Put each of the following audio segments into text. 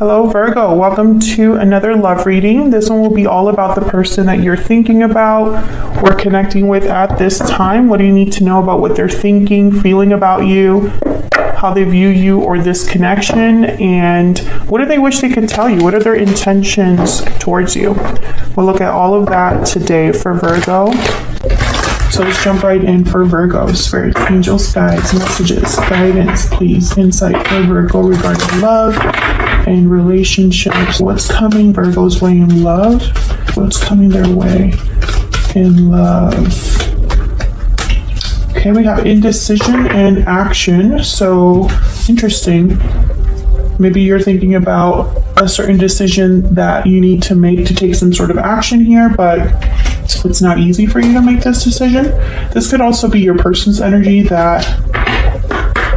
Hello Virgo, welcome to another love reading. This one will be all about the person that you're thinking about or connecting with at this time. What do you need to know about what they're thinking, feeling about you, how they view you or this connection, and what do they wish they could tell you? What are their intentions towards you? We'll look at all of that today for Virgo. So let's jump right in for Virgo. Spirit, angels, guides, messages, guidance, please. Insight for Virgo regarding love and relationships. What's coming Virgo's way in love? What's coming their way in love? Okay, we have indecision and action. So interesting. Maybe you're thinking about a certain decision that you need to make to take some sort of action here, but it's not easy for you to make this decision. This could also be your person's energy that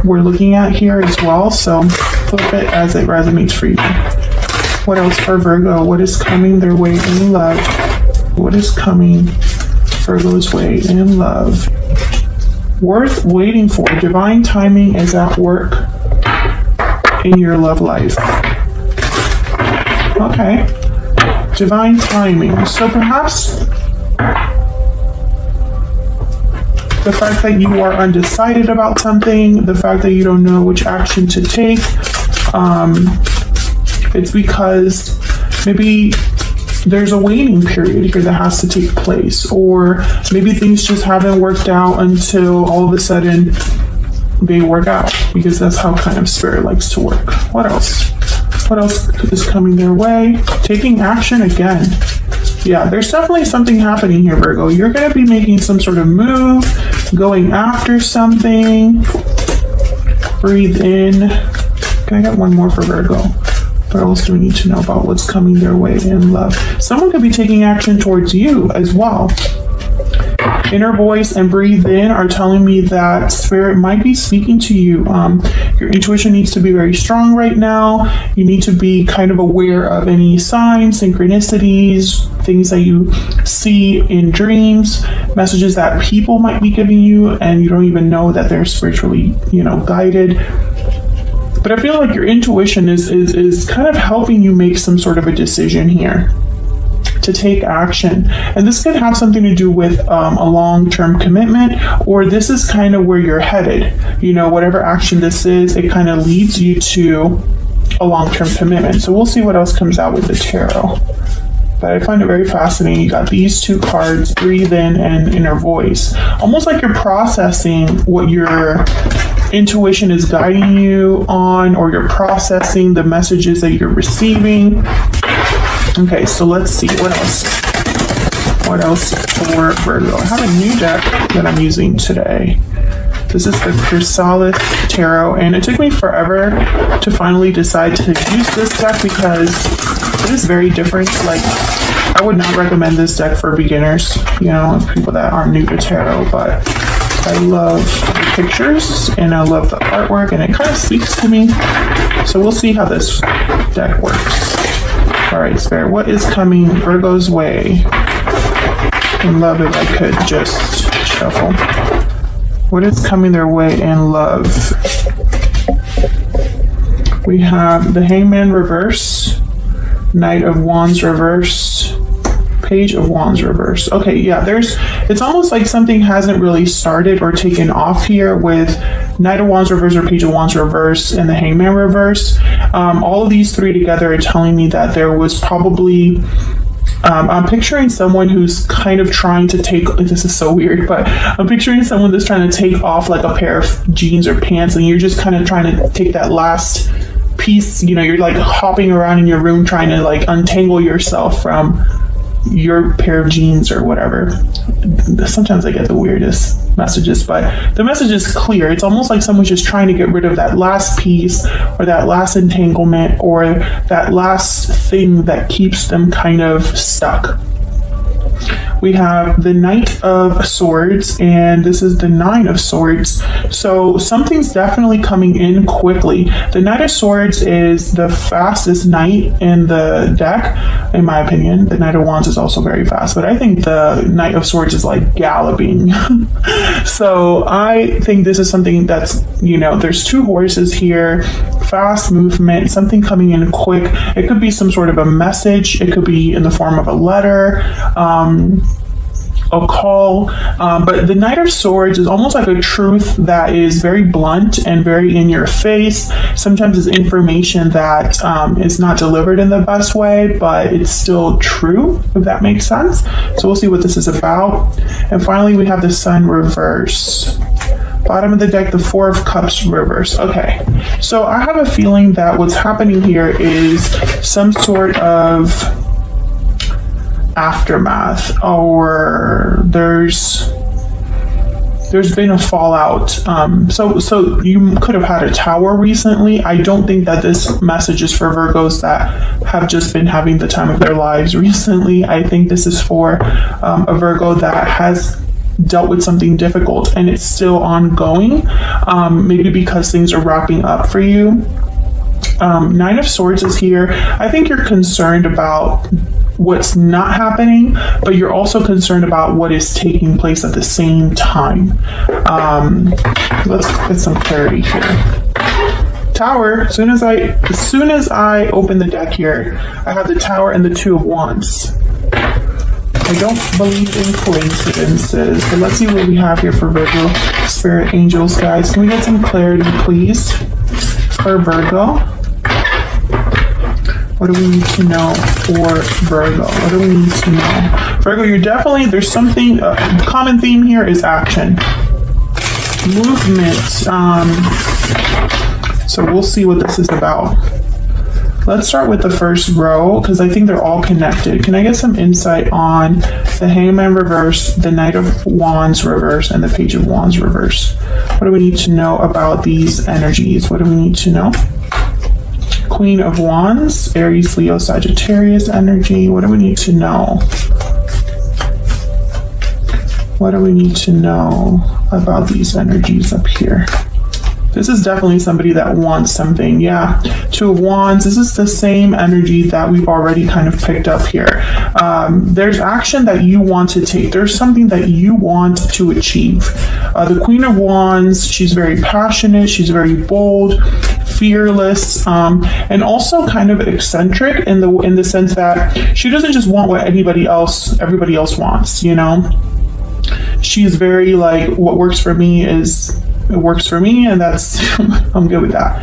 we're looking at here as well. So flip it as it resonates for you. What else for Virgo? What is coming their way in love? What is coming Virgo's way in love? Worth waiting for. Divine timing is at work in your love life. Okay. Divine timing. So perhaps the fact that you are undecided about something, the fact that you don't know which action to take, it's because maybe there's a waiting period here that has to take place, or maybe things just haven't worked out until all of a sudden they work out, because that's how kind of spirit likes to work. What else? What else is coming their way? Taking action again. Yeah, there's definitely something happening here, Virgo. You're going to be making some sort of move, going after something. Breathe in. Can I get one more for Virgo? What else do we need to know about what's coming their way in love? Someone could be taking action towards you as well. Inner voice and breathe in are telling me that spirit might be speaking to you. Your intuition needs to be very strong right now. You need to be kind of aware of any signs, synchronicities, things that you see in dreams, messages that people might be giving you, and you don't even know that they're spiritually, guided. But I feel like your intuition is kind of helping you make some sort of a decision here to take action. And this could have something to do with a long-term commitment, or this is kind of where you're headed. Whatever action this is, it kind of leads you to a long-term commitment. So we'll see what else comes out with the tarot. But I find it very fascinating. You got these two cards, breathe in and inner voice. Almost like you're processing what your intuition is guiding you on, or you're processing the messages that you're receiving. Okay, so let's see what else. What else for Virgo? I have a new deck that I'm using today. This is the Chrysalis Tarot, and it took me forever to finally decide to use this deck because it is very different. Like, I would not recommend this deck for beginners, people that aren't new to tarot, but I love the pictures and I love the artwork, and it kind of speaks to me. So we'll see how this deck works. All right, Spirit, what is coming Virgo's way in love? If I could just shuffle. What is coming their way in love? We have the Hangman reverse, Knight of Wands reverse, Page of Wands reverse. Okay, yeah, it's almost like something hasn't really started or taken off here with Knight of Wands reverse or Page of Wands reverse and the Hangman reverse. All of these three together are telling me that there was probably I'm picturing someone who's kind of trying to take, this is so weird, but I'm picturing someone that's trying to take off like a pair of jeans or pants, and you're just kind of trying to take that last piece, you're like hopping around in your room trying to like untangle yourself from your pair of jeans or whatever. Sometimes I get the weirdest messages, but the message is clear. It's almost like someone's just trying to get rid of that last piece or that last entanglement or that last thing that keeps them kind of stuck. we have the Knight of Swords, and this is the Nine of Swords. So something's definitely coming in quickly. The Knight of Swords is the fastest knight in the deck, in my opinion. The Knight of Wands is also very fast, but I think the Knight of Swords is like galloping. So I think this is something that's, there's two horses here, fast movement, something coming in quick. It could be some sort of a message. It could be in the form of a letter, a call, but the Knight of Swords is almost like a truth that is very blunt and very in your face. Sometimes it's information that is not delivered in the best way, but it's still true, if that makes sense. So we'll see what this is about. And finally, we have the Sun reverse. Bottom of the deck, the Four of Cups reverse. Okay, so I have a feeling that what's happening here is some sort of aftermath, or there's been a fallout. So you could have had a Tower recently. I don't think that this message is for Virgos that have just been having the time of their lives recently. I think this is for a Virgo that has dealt with something difficult and it's still ongoing, maybe because things are wrapping up for you. Nine of Swords is here. I think you're concerned about what's not happening, but you're also concerned about what is taking place at the same time. Let's get some clarity here. Tower, as soon as I open the deck here, I have the Tower and the Two of Wands. I don't believe in coincidences, but let's see what we have here for Virgo. Spirit, angels, guys, can we get some clarity, please, for Virgo? What do we need to know for Virgo? What do we need to know? Virgo, you're definitely, there's something, common theme here is action. Movement. So we'll see what this is about. Let's start with the first row, because I think they're all connected. Can I get some insight on the Hangman reverse, the Knight of Wands reverse, and the Page of Wands reverse? What do we need to know about these energies? What do we need to know? Queen of Wands, Aries, Leo, Sagittarius energy. What do we need to know? What do we need to know about these energies up here? This is definitely somebody that wants something. Yeah, Two of Wands. This is the same energy that we've already kind of picked up here. There's action that you want to take. There's something that you want to achieve. The Queen of Wands, she's very passionate. She's very bold, fearless, and also kind of eccentric in the sense that she doesn't just want what everybody else wants. She's very like, what works for me is. It works for me, and that's I'm good with that.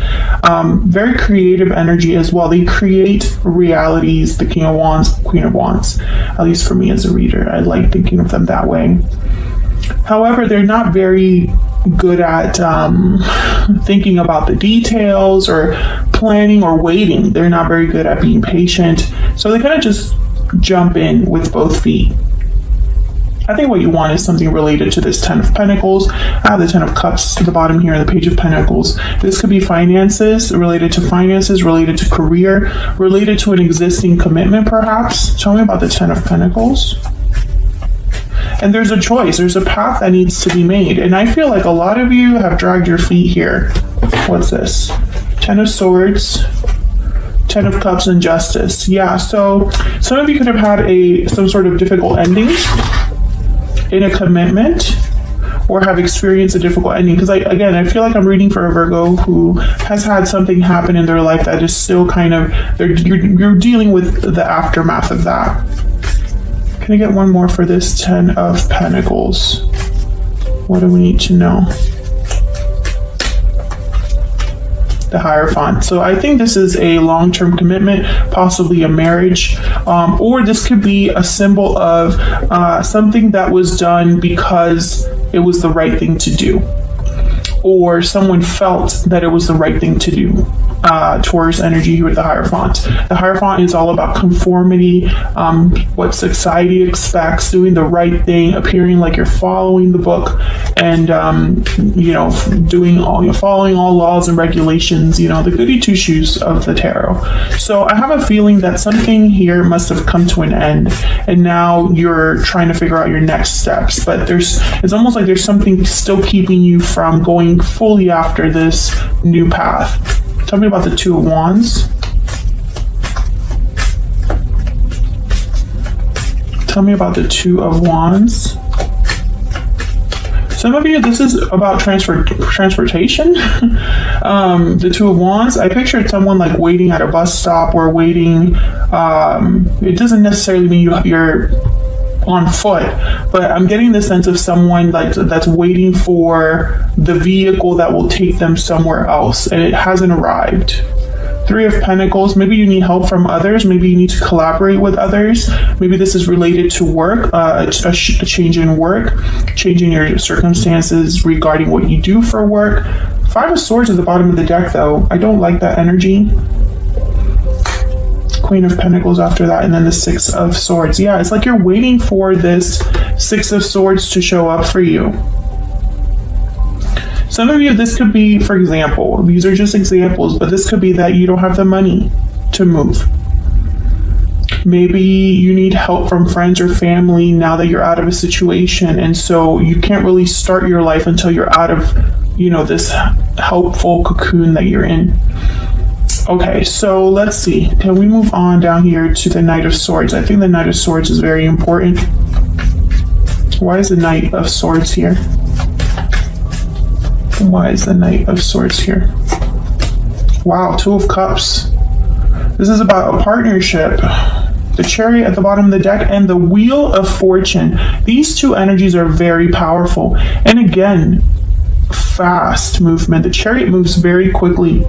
Very creative energy as well. They create realities, the King of Wands, Queen of Wands, at least for me as a reader. I like thinking of them that way. However, they're not very good at thinking about the details or planning or waiting. They're not very good at being patient. So they kind of just jump in with both feet. I think what you want is something related to this Ten of Pentacles. I have the Ten of Cups to the bottom here and the Page of Pentacles. This could be finances, related to career, related to an existing commitment perhaps. Tell me about the Ten of Pentacles. And there's a choice. There's a path that needs to be made. And I feel like a lot of you have dragged your feet here. What's this? Ten of Swords. Ten of Cups and Justice. Yeah, so some of you could have had some sort of difficult ending in a commitment, or have experienced a difficult ending. Because I feel like I'm reading for a Virgo who has had something happen in their life that is still kind of, you're dealing with the aftermath of that. Can I get one more for this Ten of Pentacles? What do we need to know? The Hierophant. So I think this is a long-term commitment, possibly a marriage, or this could be a symbol of something that was done because it was the right thing to do. or someone felt that it was the right thing to do. Taurus energy here with the Hierophant. The Hierophant is all about conformity, what society expects, doing the right thing, appearing like you're following the book, and following all laws and regulations. The goody two shoes of the tarot. So I have a feeling that something here must have come to an end, and now you're trying to figure out your next steps. But it's almost like there's something still keeping you from going fully after this new path. Tell me about the Two of Wands. Tell me about the Two of Wands. Some of you, this is about transportation. The Two of Wands, I pictured someone like waiting at a bus stop or waiting. It doesn't necessarily mean you're on foot, but I'm getting the sense of someone that's waiting for the vehicle that will take them somewhere else, and it hasn't arrived. Three of Pentacles, maybe you need help from others, maybe you need to collaborate with others, maybe this is related to work, a change in work, changing your circumstances regarding what you do for work. Five of Swords at the bottom of the deck, though. I don't like that energy. Queen of Pentacles after that, and then the Six of Swords. Yeah, it's like you're waiting for this Six of Swords to show up for you. Some of you, this could be, for example, these are just examples, but this could be that you don't have the money to move. Maybe you need help from friends or family now that you're out of a situation, and so you can't really start your life until you're out of, this helpful cocoon that you're in. Okay, so let's see. Can we move on down here to the Knight of Swords? I think the Knight of Swords is very important. Why is the Knight of Swords here? Why is the Knight of Swords here? Wow, Two of Cups. This is about a partnership. The Chariot at the bottom of the deck and the Wheel of Fortune. These two energies are very powerful. And again, fast movement. The Chariot moves very quickly.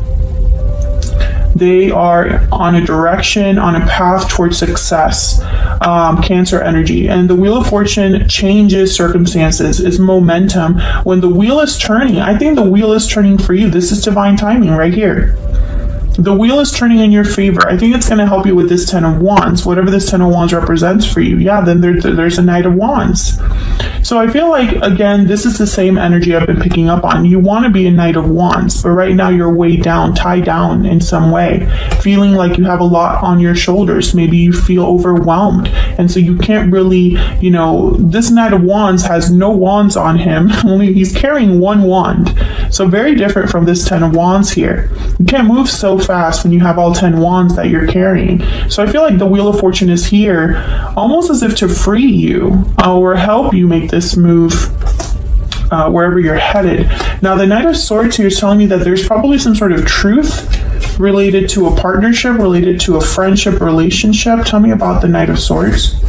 They are on a direction, on a path towards success, Cancer energy. And the Wheel of Fortune changes circumstances, is momentum. When the wheel is turning, I think the wheel is turning for you. This is divine timing right here. The wheel is turning in your favor. I think it's going to help you with this Ten of Wands, whatever this Ten of Wands represents for you. Yeah, then there's a Knight of Wands. So I feel like, again, this is the same energy I've been picking up on. You want to be a Knight of Wands, but right now you're weighed down, tied down in some way, feeling like you have a lot on your shoulders. Maybe you feel overwhelmed, and so you can't really, this Knight of Wands has no wands on him, only he's carrying one wand. So very different from this Ten of Wands here. You can't move so fast when you have all 10 wands that you're carrying. So I feel like the Wheel of Fortune is here almost as if to free you or help you make this move wherever you're headed. Now the Knight of Swords here is telling me that there's probably some sort of truth related to a partnership, related to a friendship relationship. Tell me about the Knight of Swords.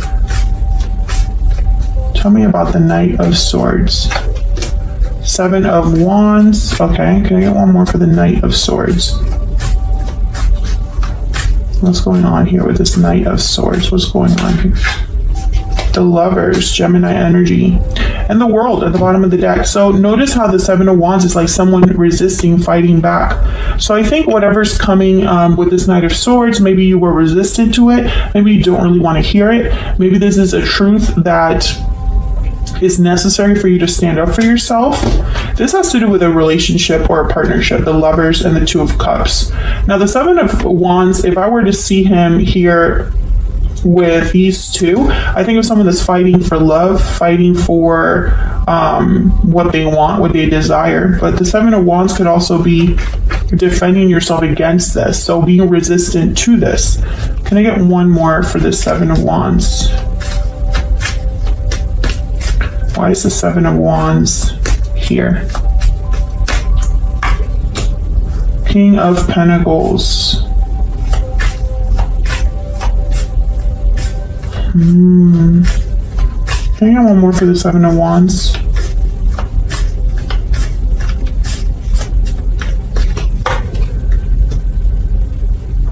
Tell me about the Knight of Swords. Seven of Wands. Okay, can I get one more for the Knight of Swords? What's going on here with this Knight of Swords? What's going on here? The Lovers, Gemini energy, and the World at the bottom of the deck. So notice how the Seven of Wands is like someone resisting, fighting back. So I think whatever's coming with this Knight of Swords, maybe you were resistant to it. Maybe you don't really want to hear it. Maybe this is a truth that is necessary for you to stand up for yourself. This has to do with a relationship or a partnership, the Lovers and the Two of Cups. Now the Seven of Wands, if I were to see him here with these two, I think of someone that's fighting for love, fighting for what they want, what they desire. But the Seven of Wands could also be defending yourself against this, so being resistant to this. Can I get one more for the Seven of Wands? Why is the Seven of Wands here? King of Pentacles. Can I get one more for the Seven of Wands?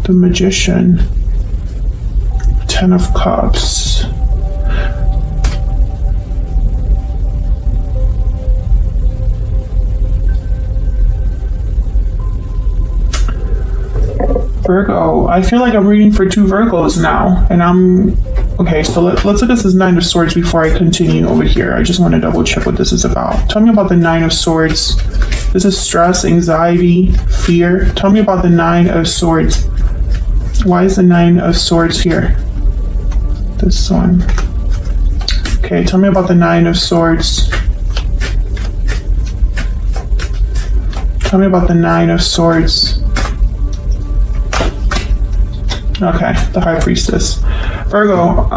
The Magician. Ten of Cups. Virgo, I feel like I'm reading for two Virgos now, and okay, so let's look at this Nine of Swords before I continue over here. I just want to double check what this is about. Tell me about the Nine of Swords. This is stress, anxiety, fear. Tell me about the Nine of Swords. Why is the Nine of Swords here? This one. Okay, tell me about the Nine of Swords. Tell me about the Nine of Swords. Okay, the High Priestess. Virgo,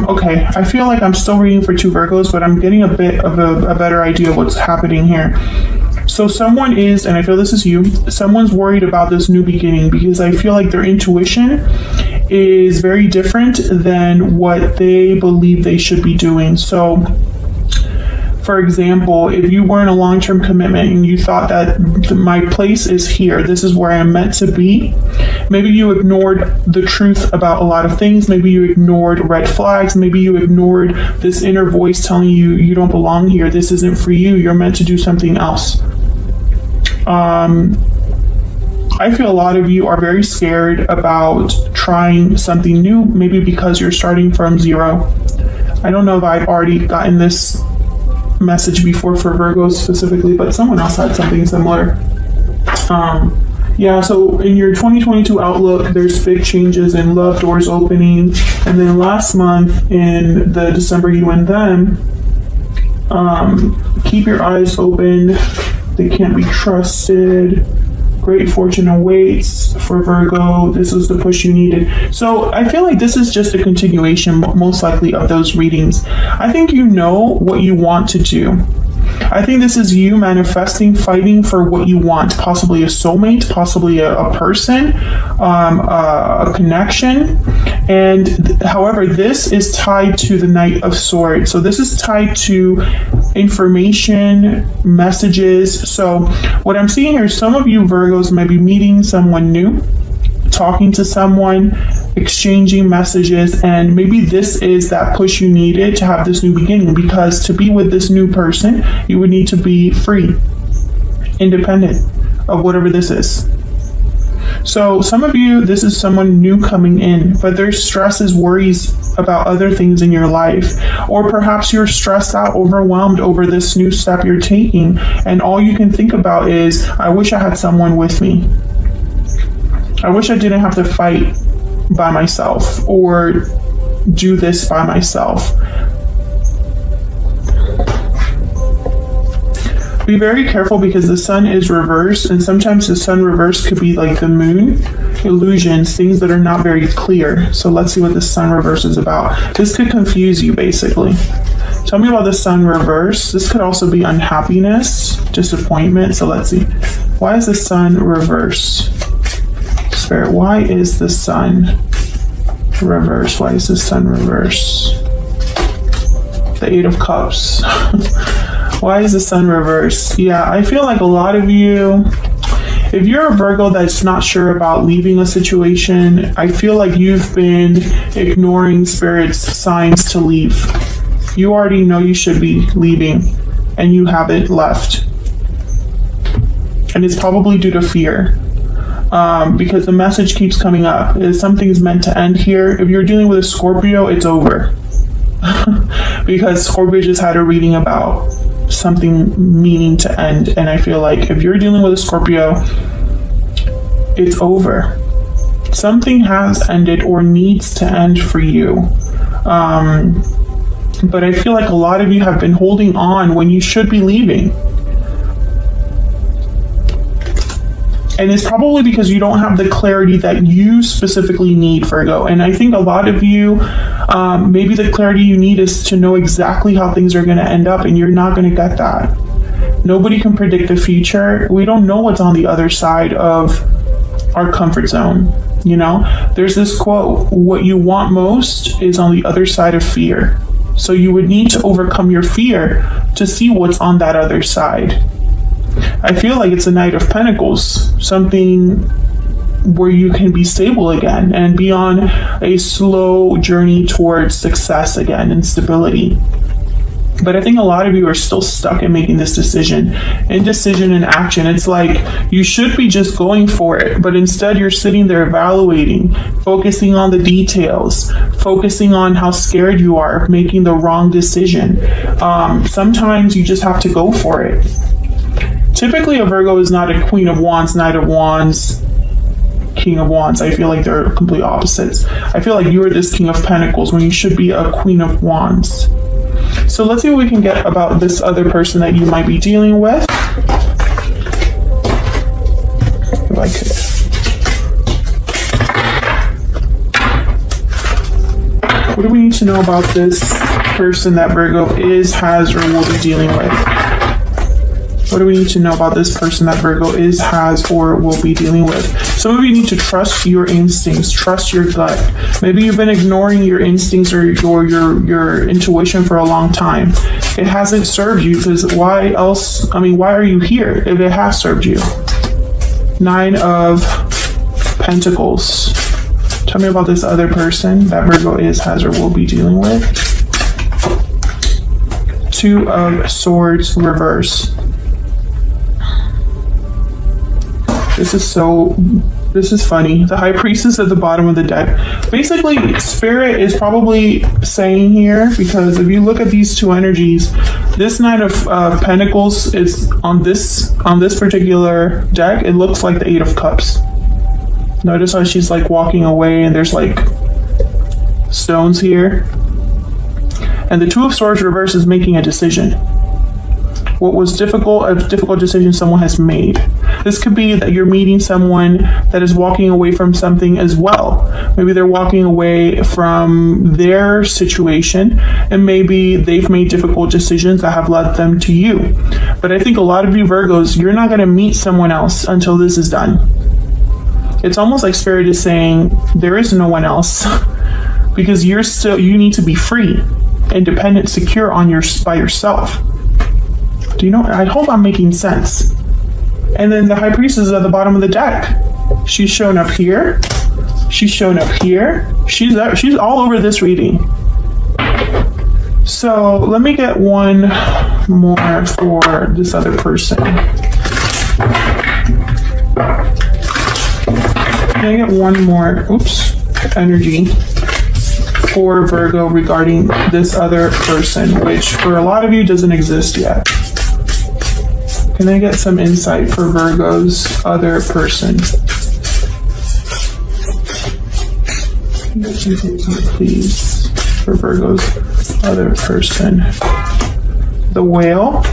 okay, I feel like I'm still reading for two Virgos, but I'm getting a bit of a better idea of what's happening here. So someone is, and I feel this is you, someone's worried about this new beginning because I feel like their intuition is very different than what they believe they should be doing. So, for example, if you were in a long-term commitment and you thought that my place is here, this is where I'm meant to be, maybe you ignored the truth about a lot of things. Maybe you ignored red flags. Maybe you ignored this inner voice telling you you don't belong here. This isn't for you. You're meant to do something else. I feel a lot of you are very scared about trying something new, maybe because you're starting from zero. I don't know if I've already gotten this message before for Virgos specifically, but someone else had something similar. Yeah, so in your 2022 outlook, there's big changes in love doors opening. And then last month in the December you and them, keep your eyes open. They can't be trusted. Great fortune awaits for Virgo. This was the push you needed. So I feel like this is just a continuation, most likely, of those readings. I think you know what you want to do. I think this is you manifesting, fighting for what you want, possibly a soulmate, possibly a person, a connection. And however, this is tied to the Knight of Swords. So this is tied to information, messages. So what I'm seeing here, some of you Virgos might be meeting someone new, talking to someone, exchanging messages, and maybe this is that push you needed to have this new beginning, because to be with this new person, you would need to be free, independent of whatever this is. So some of you, this is someone new coming in, but there's stresses, worries about other things in your life, or perhaps you're stressed out, overwhelmed over this new step you're taking, and all you can think about is, I wish I had someone with me. I wish I didn't have to fight by myself or do this by myself. Be very careful because the sun is reversed, and sometimes the sun reversed could be like the moon, illusions, things that are not very clear. So let's see what the sun reverse is about. This could confuse you, basically. Tell me about the sun reverse. This could also be unhappiness, disappointment. So let's see. Why is the sun reversed? Spirit, why is the sun reverse? Why is the sun reverse? The Eight of Cups. Why is the sun reverse? Yeah, I feel like a lot of you, if you're a Virgo that's not sure about leaving a situation, I feel like you've been ignoring Spirit's signs to leave. You already know you should be leaving, and you haven't left. And it's probably due to fear. Because the message keeps coming up is something's meant to end here. If you're dealing with a Scorpio, it's over. Because Scorpio just had a reading about something meaning to end, and I feel like if you're dealing with a Scorpio, it's over. Something has ended or needs to end for you. But I feel like a lot of you have been holding on when you should be leaving. And it's probably because you don't have the clarity that you specifically need, Virgo. And I think a lot of you, maybe the clarity you need is to know exactly how things are going to end up, and you're not going to get that. Nobody can predict the future. We don't know what's on the other side of our comfort zone. You know, there's this quote, what you want most is on the other side of fear. So you would need to overcome your fear to see what's on that other side. I feel like it's a Knight of Pentacles, something where you can be stable again and be on a slow journey towards success again and stability. But I think a lot of you are still stuck in making this decision. Indecision and action. It's like you should be just going for it, but instead you're sitting there evaluating, focusing on the details, focusing on how scared you are of making the wrong decision. Sometimes you just have to go for it. Typically, a Virgo is not a Queen of Wands, Knight of Wands, King of Wands. I feel like they're complete opposites. I feel like you are this King of Pentacles when you should be a Queen of Wands. So let's see what we can get about this other person that you might be dealing with. If I could. What do we need to know about this person that Virgo is, has, or will be dealing with? What do we need to know about this person that Virgo is, has, or will be dealing with? Some of you need to trust your instincts, trust your gut. Maybe you've been ignoring your instincts or your intuition for a long time. It hasn't served you, because why else? I mean, why are you here if it has served you? 9 of Pentacles. Tell me about this other person that Virgo is, has, or will be dealing with. 2 of Swords, reverse. This is funny. The High Priestess at the bottom of the deck. Basically, Spirit is probably saying here, because if you look at these two energies, this Knight of Pentacles is on this particular deck. It looks like the 8 of Cups. Notice how she's like walking away, and there's like stones here. And the 2 of Swords reverse is making a decision. What was a difficult decision someone has made. This could be that you're meeting someone that is walking away from something as well. Maybe they're walking away from their situation, and maybe they've made difficult decisions that have led them to you. But I think a lot of you Virgos, you're not going to meet someone else until this is done. It's almost like Spirit is saying there is no one else, because you need to be free, independent, secure by yourself. Do you know? I hope I'm making sense. And then the High Priestess is at the bottom of the deck. She's shown up here. She's shown up here. She's all over this reading. So let me get one more for this other person. Can I get one more, energy for Virgo regarding this other person, which for a lot of you doesn't exist yet? Can I get some insight for Virgo's other person? Can I get some insight, please, for Virgo's other person? The Whale.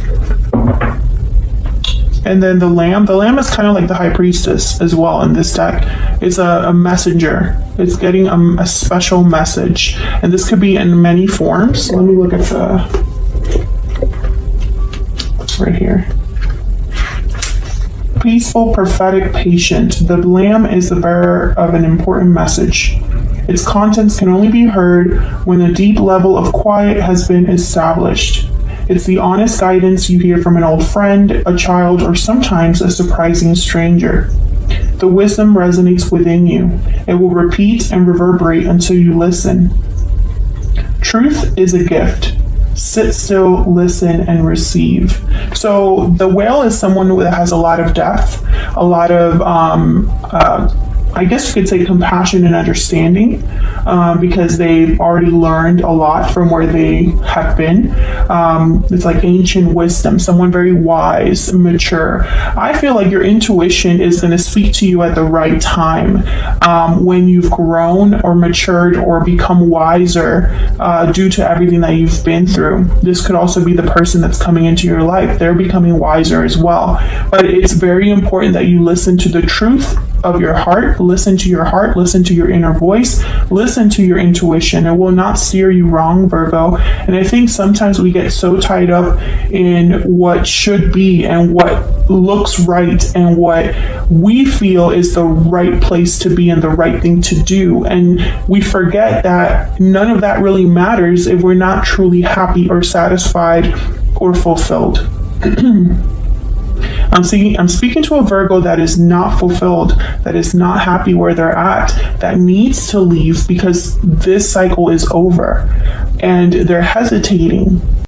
And then the Lamb. The Lamb is kind of like the High Priestess as well in this deck. It's a messenger. It's getting a special message. And this could be in many forms. Let me look at right here. Peaceful, prophetic, patient. The Lamb is the bearer of an important message. Its contents can only be heard when a deep level of quiet has been established. It's the honest guidance you hear from an old friend, a child, or sometimes a surprising stranger. The wisdom resonates within you. It will repeat and reverberate until you listen. Truth is a gift. Sit still, listen, and receive. So the Whale is someone that has a lot of depth, a lot of, I guess you could say, compassion and understanding, because they've already learned a lot from where they have been. It's like ancient wisdom, someone very wise, mature. I feel like your intuition is going to speak to you at the right time, when you've grown or matured or become wiser due to everything that you've been through. This could also be the person that's coming into your life. They're becoming wiser as well. But it's very important that you listen to the truth of your heart, listen to your heart, listen to your inner voice, listen to your intuition. It will not steer you wrong, Virgo. And I think sometimes we get so tied up in what should be and what looks right and what we feel is the right place to be and the right thing to do. And we forget that none of that really matters if we're not truly happy or satisfied or fulfilled. I'm speaking to a Virgo that is not fulfilled, that is not happy where they're at, that needs to leave because this cycle is over and they're hesitating.